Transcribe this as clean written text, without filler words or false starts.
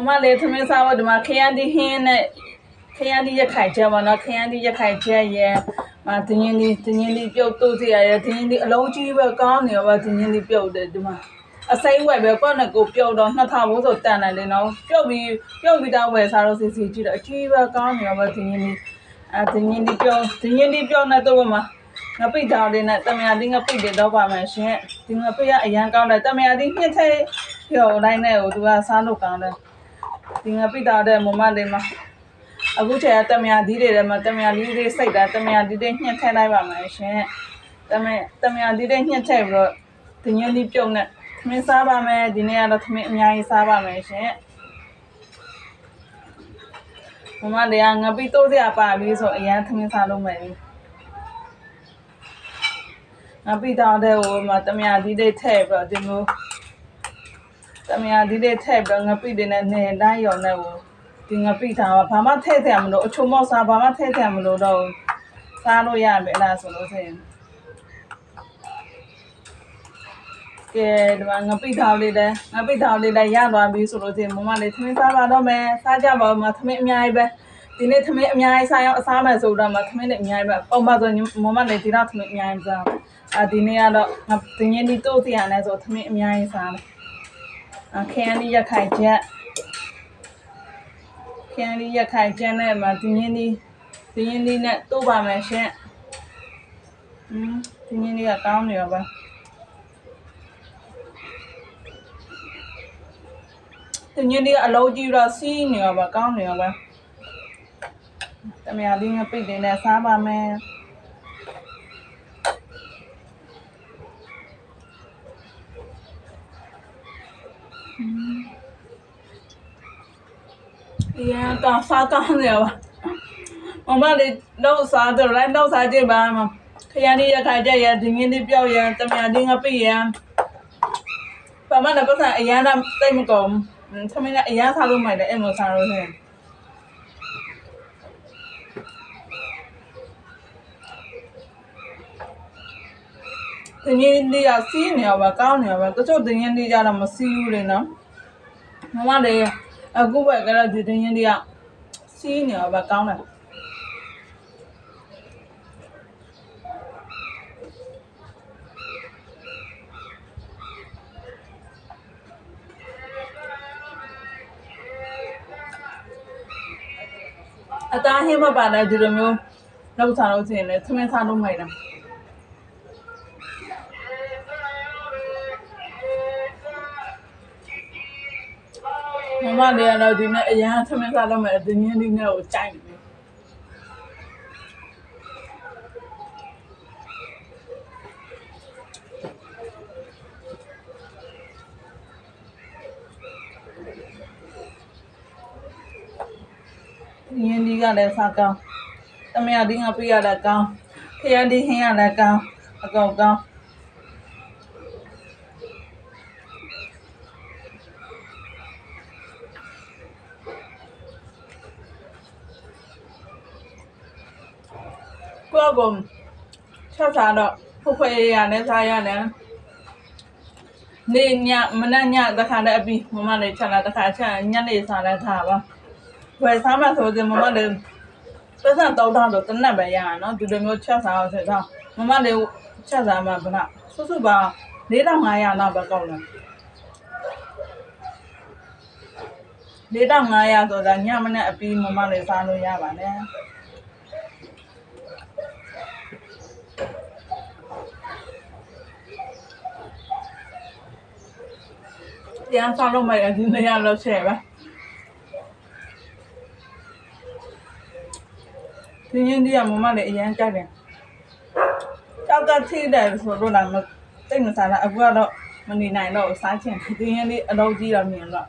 妈来他们啥我的嘛，看的很呢，看的也开车嘛，那看的也开车也，嘛，今年的表都这样，今年的老几个讲呢，我今年的表的嘛。say ဝယ်ပဲကောနဲ့ကိုပြုတ်တော့2000ဘူးဆိုတန်တယ်လေနော်ပြုတ်ပြီးသားဝယ်စားလို့စီကြည့်တော့အကြီးပဲကောင်းနေတော့ဒီနေ့ဒီနေ့ပြုတ်နေတော့မှာငါပိတ်ထားတယ်နဲ့တမယာတင်းငါပိတ်တယ်တော့ပါမယ်ရှင်ဒီငါပိတ်ရအရန်ကောင်းတယ်တမယာတင်းနှစ်ထည့်ပြော်တိုင်းနဲ့ကိုသူကစားလို့ကောင်းတယ်ဒီငါပိတ်ထားတဲ့မမလေးမှာအခုချိန်ကတမယာဒီတွေထဲမှာတမယာလေးစိတ်တာတမယာဒီတွေညှက်ထည့်လိုက်ပါမယ်ရှင်တမယာဒီတွေညှက်ထည့်ပြီးတော့ဒီနေ့လေးပြုတ်နေမင်းစားပါမယ်ဒီနေ့ကတော့သမင်းအများကြီးစားပါမယ်ရှင်မမလေးကငါပြီးတိုးစရာပါပြီဆိုအရန်သမင်းစားလို့မယ်ငါပြီးတော့တဲ့ဟိုမှာတမယာဒီလေးထည့်ပြီးတော့ဒီလိုတမယာဒီလေးထည့်ပြီးတော့ငါပြီးတဲ့နေတိုင်းရော်နေဟိုဒီငါပြီးတာဘာမှထည့်ထည့်မလို့အချုံမောက်စားဘာမှထည့်ထည့်မလို့တော့စားလို့ရမယ်အဲ့ဒါဆိုလို့ဆိုရင်ကဲဒီမှာငပိထောင်လေးလည်းရသွားပြီဆိုလို့ချင်းမမလေးသမင်းစားပါတော့မယ်စားကြပါဦးမသမင်းအများကြီးပဲဒီနေ့သမင်းအများကြီးစားအောင်အစားမယ်ဆိုတော့မသမင်းနဲ့အများကြီးပဲပုံမှန်ဆိုမမလေးဒီတော့သမင်းအများကြီးစားဒီနေ့ကတော့ဒီနေ့ဒီတိုးတရားနဲ့ဆိုသမင်းအများကြီးစားတယ်ခရမ်းလေးရက်ခိုင်ချက်နဲ့မဒီနေ့နဲ့တိုးပါမယ်ရှင်ဒီနေ့ကကောင်းနေရောပါဒီနေ့ဒီအလုံးကြီးတော့စီးနေရောပါကောင်းနေရောပါတမယာလေးငါပိတ်တင်နဲ့စားပါမယ်ကောင်းစားကောင်းနေရောပါမမလေးတော့စားတော့လိုက်တော့စားကြည့်ပါမခရမ်းလေးရခိုင်ကြရဒီနေ့လေးပြောက်ရတမယာလေးငါပိတ်ရဘာမှလည်းပတ်စံအရန်တော့တိတ်မကုန်သမင်းကအရန်စားလို့မိုက်တယ်အဲ့လိုစားလို့ဆိုရင်ဒီနေ့လေးကစီးနေရောပါကောင်းနေရောပါတချို့ဒီနေ့လေးကြတော့မစီးဘူးလေနော်မမလေးအခုပဲကြတော့ဒီနေ့လေးကစီးနေရောပါကောင်းတယ်အသားဟင်းမပါတဲ့ဒီလိုမျိုးလောက်စားလို့ရှိရင်လည်းသမင်းစားလို့မိုက်တယ်မမလေးကတော့ဒီနေ့အရန်သမင်းစားလို့မိုက်တယ်ဒီနေ့လေးနဲ့ကိုကြိုက်တယ်ရင်းဒီကလည်းစားကောင်းတမယာဒီငါပြရတာကောင်းခရမ်းဒီဟင်းရတာကောင်းအကောင်ကောင်းကိုဘုံချက်စားတော့ဖွယ်ရနဲ့စားရတယ်နေညမနက်ညတခါတည်းအပြီးမမလေးချက်လာတခါချက်ညနေစားလိုက်တာပါဝယ်စားမှဆိုရင်မမလေးပတ်စံတောက်တော့တနက်ပဲရရနော်ဒီလိုမျိုးချက်စားအောင်ဆိုတော့မမလေးချက်စားမှဗလားစုပါ4500လောက်ပဲကောက်တယ်4500ဆိုတာညမနဲ့အပြီးမမလေးစားလို့ရပါနဲ့ပြန်စားလို့မိုက်တယ်ဒီနေ့ရလို့ချက်ပဲဒီနေ့ဒီကမမလေးအရင်ကြိုက်တယ်ကြောက်ကထိတယ်ဆိုတော့လည်းတိတ်မစားတာအခုကတော့မနေနိုင်တော့စားချင်ဒီနေ့လေးအလုံးကြီးတော့မြင်တော့